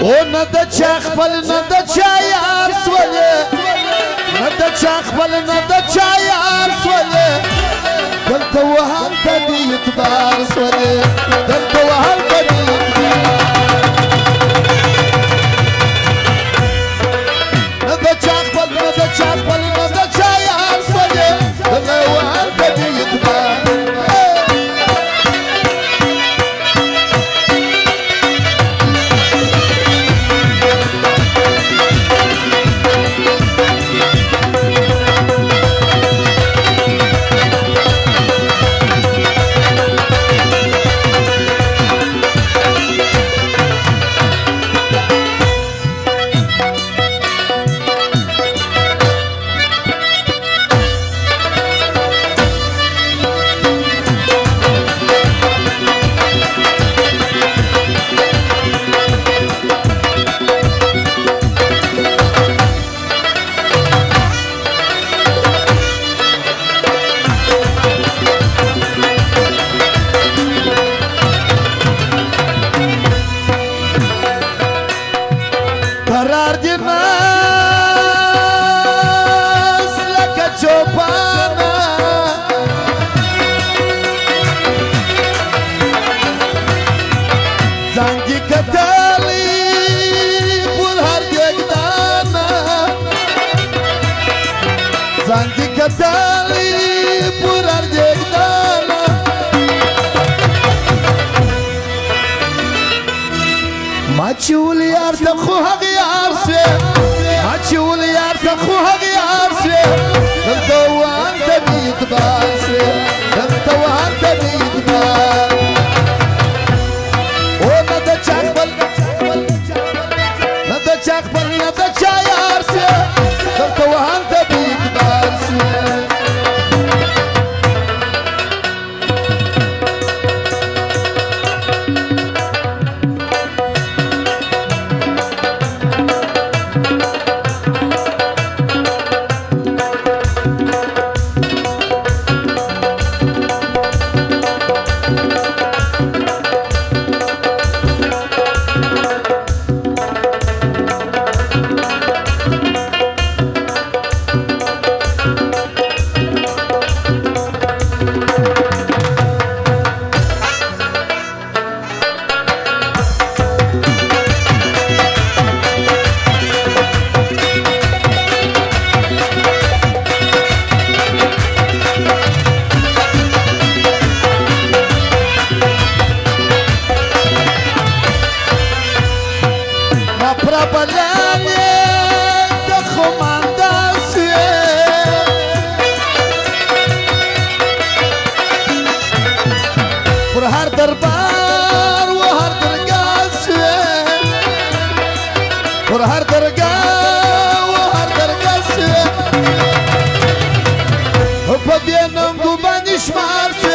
نه د چا خپل نه د چا یار سولې نه د چا خپل نه د چا یار سولې دلته وهلته دې اعتبار سولې دلته وهلته دې نه د چا خپل نه د چا خپل نه د چا یار سولې دلته وهلته دې اعتبار قرار دی ناس لکه چوپانا زنگی کتالی پر هر یک دانا زنگی کتالی پر هر یک دانا ما چول یار تا خو حق یار سوی ما چول یار تا خو حق یار سوی دلتا وان تا بیت بار سوی دلتا وان تا بیت بار او ندا چاک بل ندا چاک بل ندا چا یار سوی دلتا وان تا بیت بار سوی دربار و هر درگاه سوی پر هر درگاه و هر درگاه سوی پا دینم گو بندش مار سوی